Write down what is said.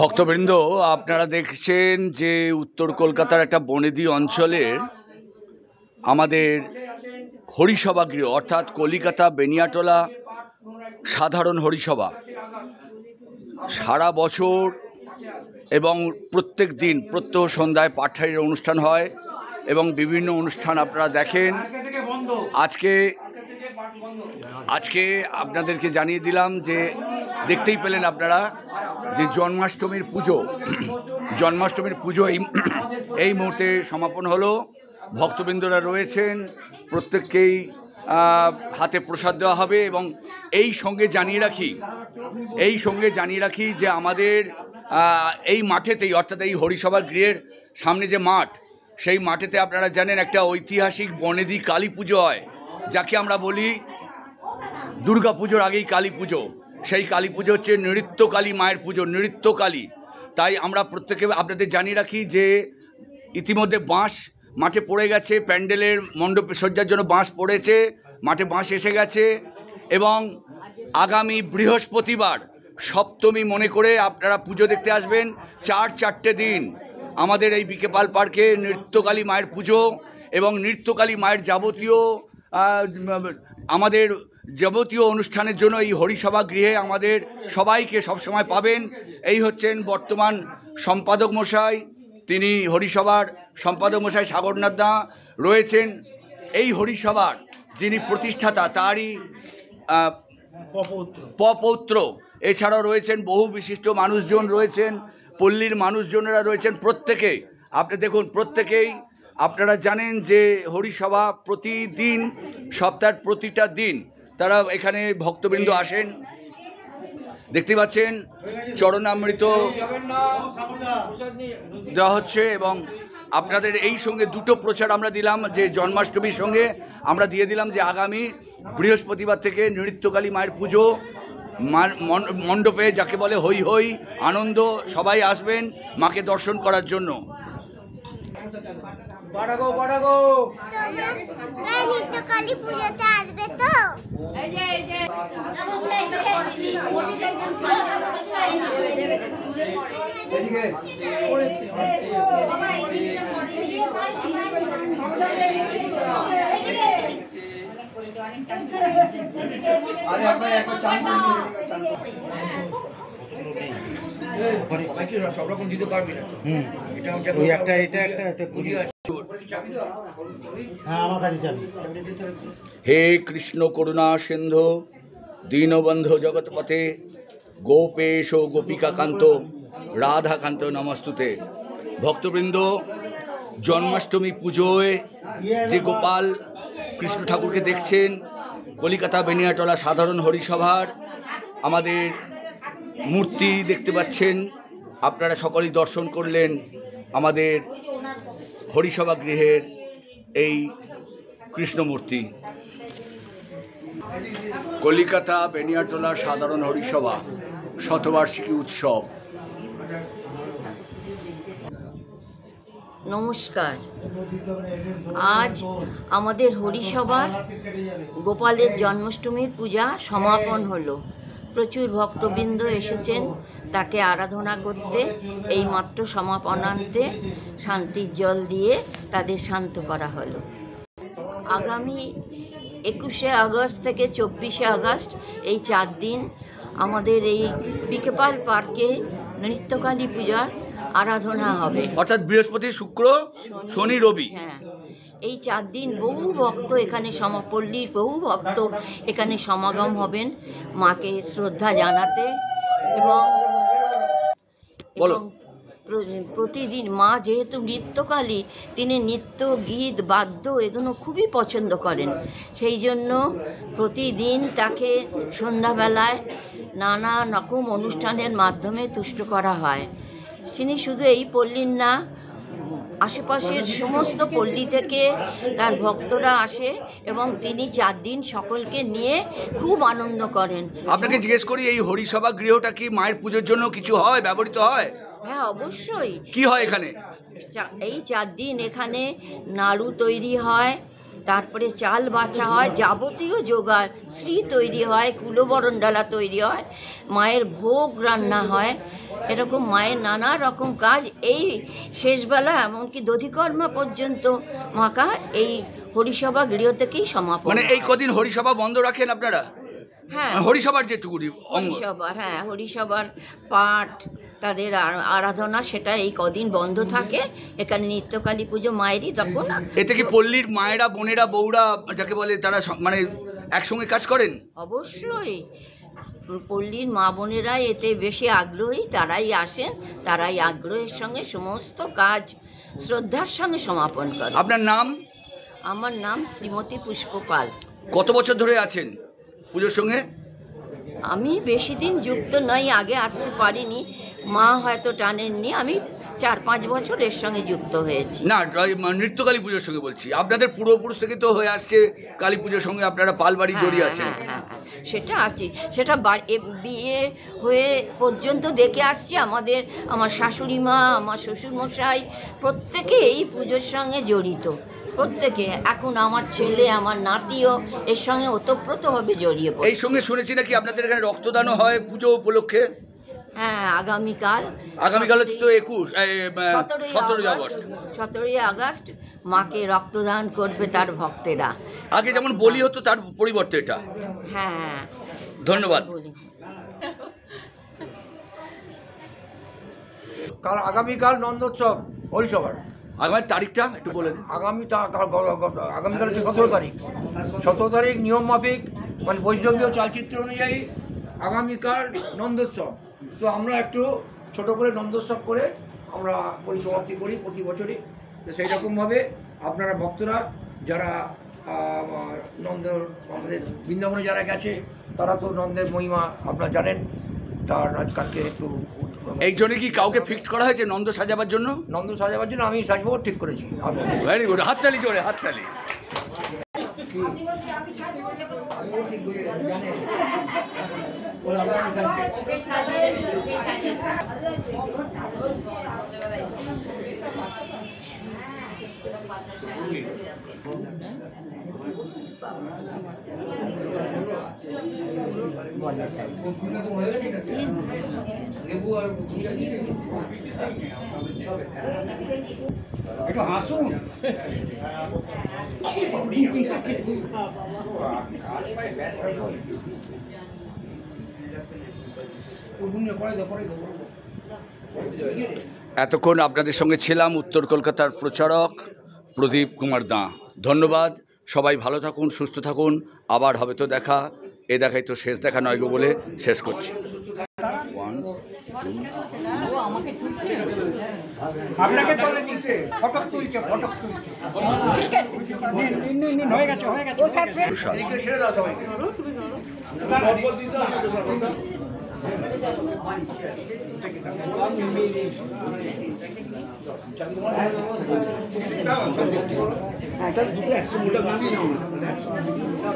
ভক্তবৃন্দ, আপনারা দেখছেন যে উত্তর কলকাতার একটা বনেদি অঞ্চলের আমাদের হরিসভা গৃহ অর্থাৎ কলিকাতা বেনিয়াটোলা সাধারণ হরিসভা সারা বছর এবং প্রত্যেক দিন প্রত্যহ সন্ধ্যায় পাঠের অনুষ্ঠান হয় এবং বিভিন্ন অনুষ্ঠান আপনারা দেখেন। আজকে আপনাদেরকে জানিয়ে দিলাম যে দেখতেই পেলেন আপনারা যে জন্মাষ্টমীর পুজো এই মুহূর্তে সমাপন হলো। ভক্তবৃন্দরা রয়েছেন, প্রত্যেককেই হাতে প্রসাদ দেওয়া হবে এবং এই সঙ্গে জানিয়ে রাখি যে আমাদের এই মাঠেতেই অর্থাৎ এই হরিসভা গৃহের সামনে যে মাঠ, সেই মাঠেতে আপনারা জানেন একটা ঐতিহাসিক বনেদি কালী পুজো হয়, যাকে আমরা বলি দুর্গা পুজোর আগেই কালী পুজো। সেই কালী পুজো হচ্ছে নৃত্যকালী মায়ের পুজো, নৃত্যকালী। তাই আমরা প্রত্যেকে আপনাদের জানিয়ে রাখি যে ইতিমধ্যে বাঁশ মাঠে পড়ে গেছে, প্যান্ডেলের মণ্ডপ সজ্জার জন্য বাঁশ পড়েছে, মাঠে বাঁশ এসে গেছে এবং আগামী বৃহস্পতিবার সপ্তমী মনে করে আপনারা পুজো দেখতে আসবেন। চারটে দিন আমাদের এই বিকে পাল পার্কে নৃত্যকালী মায়ের পুজো এবং নৃত্যকালী মায়ের যাবতীয় অনুষ্ঠানের জন্য এই হরিসভা গৃহে আমাদের সবাইকে সবসময় পাবেন। এই হচ্ছেন বর্তমান সম্পাদক মশাই, তিনি হরিসভার সম্পাদক মশাই সাগরনাথ দা রয়েছেন। এই হরিসভার যিনি প্রতিষ্ঠাতা তারই পপৌত্র, এছাড়াও রয়েছেন বহু বিশিষ্ট মানুষজন রয়েছেন, পল্লীর মানুষজনেরা রয়েছেন। প্রত্যেকে আপনি দেখুন, প্রত্যেকেই আপনারা জানেন যে হরিসভা প্রতিদিন সপ্তাহের প্রতিটা দিন তারা এখানে ভক্তবৃন্দ আসেন। দেখতে পাচ্ছেন চরণামৃত দেওয়া হচ্ছে এবং আপনাদের এই সঙ্গে দুটো প্রচার আমরা দিলাম, যে জন্মাষ্টমীর সঙ্গে আমরা দিয়ে দিলাম যে আগামী বৃহস্পতিবার থেকে নৃত্যকালী মায়ের পুজো মণ্ডপে, যাকে বলে হই হই আনন্দ, সবাই আসবেন মাকে দর্শন করার জন্য। সব রকম দিতে পারবি না। হে কৃষ্ণ করুণা সিন্ধু দীনবন্ধু জগৎপথে গোপেশ গোপিকাকান্ত রাধাকান্ত নমস্তুতে। ভক্তবৃন্দ, জন্মাষ্টমী পুজোয় যে গোপাল কৃষ্ণ ঠাকুরকে দেখছেন, কলিকাতা বেনিয়াটোলা সাধারণ হরিসভার আমাদের মূর্তি দেখতে পাচ্ছেন, আপনারা সকলেই দর্শন করলেন আমাদের হরিসভা গৃহের এই কৃষ্ণ মূর্তি। কলিকাতা বেনিয়াটোলা সাধারণ হরিসভা শতবার্ষিকী উৎসব। নমস্কার। আজ আমাদের হরিসভার গোপালের জন্মাষ্টমীর পূজা সমাপন হলো। প্রচুর ভক্তবৃন্দ এসেছেন তাকে আরাধনা করতে। এই মাত্র সমাপনান্তে শান্তির জল দিয়ে তাদের শান্ত করা হলো। আগামী 21শে আগস্ট থেকে 24শে আগস্ট এই 4 দিন আমাদের এই বিকেপাল পার্কে নৃত্যকালী পূজার আরাধনা হবে, অর্থাৎ বৃহস্পতি, শুক্র, শনি, রবি। হ্যাঁ, এই 4 দিন বহু ভক্ত এখানে পল্লীর বহু ভক্ত এখানে সমাগম হবেন মাকে শ্রদ্ধা জানাতে এবং প্রতিদিন মা যেহেতু নৃত্যকালী, তিনি নৃত্য, গীত, বাদ্য এগুলো খুবই পছন্দ করেন। সেই জন্য প্রতিদিন তাকে সন্ধ্যাবেলায় নানা রকম অনুষ্ঠানের মাধ্যমে তুষ্ট করা হয়। তিনি শুধু এই পল্লীর না, আশেপাশের সমস্ত পল্লী থেকে তার ভক্তরা আসে এবং তিনি 4 দিন সকলকে নিয়ে খুব আনন্দ করেন। আপনাকে জিজ্ঞেস করি, এই হরিসভা গৃহটা কি মায়ের পুজোর জন্য কিছু হয়, ব্যবহৃত হয়? হ্যাঁ, অবশ্যই। কি হয় এখানে? এই 4 দিন এখানে নাড়ু তৈরি হয়, তারপরে চাল বাছা হয়, যাবতীয় জোগাড়, শ্রী তৈরি হয়, কুলোবরণ ডালা তৈরি হয়, মায়ের ভোগ রান্না হয়, এরকম মায়ের নানা রকম কাজ এই শেষবেলা এমনকি দধিকর্মা পর্যন্ত মাকা এই হরিসভা গৃহ থেকেই সমাপন। মানে এই কদিন হরিসভা বন্ধ রাখেন আপনারা? হ্যাঁ, হরিসভার যেটুকুনি হরিসভার, হ্যাঁ, হরিসভার পাঠ, তাদের আরাধনা, সেটা এই কদিন বন্ধ থাকে। এখানে নিত্যকালী পুজো মায়েরই, তখন এতে কি পল্লীর মায়েরা, বোনেরা, বউরা যাকে বলে তারা মানে একসঙ্গে কাজ করেন? অবশ্যই পল্লীর মা বোনেরা এতে বেশি আগ্রহী, তারাই আসেন, তারাই আগ্রহের সঙ্গে সমস্ত কাজ শ্রদ্ধার সঙ্গে সমাপন করেন। আপনার নাম? আমার নাম শ্রীমতী পুষ্পপাল। কত বছর ধরে আছেন পুজোর সঙ্গে? আমি বেশি দিন যুক্ত নই, আগে আসতে পারিনি, মা হয়তো টানেননি, আমি 4-5 বছর এর সঙ্গে যুক্ত হয়েছি। না, নৃত্যকালী পুজোর সঙ্গে বলছি। আপনাদের পূর্বপুরুষ থেকে তো হয়ে আসছে কালী পুজোর সঙ্গে, আপনারা পালবাড়ি জড়িয়ে আছেন। হ্যাঁ, সেটা আছে, সেটা বিয়ে হয়ে পর্যন্ত দেখে আসছি। আমার শাশুড়ি মা, আমার শ্বশুরমশাই প্রত্যেকে এই পুজোর সঙ্গে জড়িত, প্রত্যেকে। এখন আমার ছেলে, আমার নাতিও এর সঙ্গে ওতপ্রোতভাবে জড়িয়ে পড়ে। এই সঙ্গে শুনেছি নাকি আপনাদের এখানে রক্তদানও হয় পুজো উপলক্ষে? হ্যাঁ, আগামীকাল হচ্ছে তো 17ই আগস্ট। 17ই আগস্ট মাকে রক্তদান করবে তার ভক্তেরা। আগে যেমন বলি হতো, তার পরিবর্তে এটা। হ্যাঁ, ধন্যবাদ। আগামীকাল নন্দোৎসব হরিসভার। আগামী তারিখটা একটু বলে দিন। আগামীকাল হচ্ছে 17 তারিখ নিয়ম মাফিক, মানে বৈষ্ণবীয় চালচিত্র অনুযায়ী আগামীকাল নন্দোৎসব। তো আমরা একটু ছোট করে নন্দোৎসব করে আমরা পরিসমাপ্তি করি প্রতি বছরই। তো সেই রকমভাবে আপনারা ভক্তরা যারা আমাদের বৃন্দাবনে যারা গেছে, তারা তো নন্দের মহিমা আপনারা জানেন। তার আজকালকে একটু এই জন্য কি কাউকে ফিক্সড করা হয়েছে নন্দ সাজাবার জন্য? নন্দ সাজাবার জন্য আমি সাজবো ঠিক করেছি। ভেরি গুড, হাততালি জোরে, হাততালি। একটু হাসুন। এতক্ষণ আপনাদের সঙ্গে ছিলাম উত্তর কলকাতার প্রচারক প্রদীপ কুমার দাঁ। ধন্যবাদ। সবাই ভালো থাকুন, সুস্থ থাকুন। আবার হবে তো দেখা। এ দেখাই তো শেষ দেখা নয় গো বলে শেষ করছি। আপনাকে তোলে নিচে ফটক তুলছে, ফটক তুলছে। নিন, হয়ে গেছে, হয়ে গেছে। ছেড়ে দাও সবাই। দুটো 100 মিটার নামিয়ে নাও।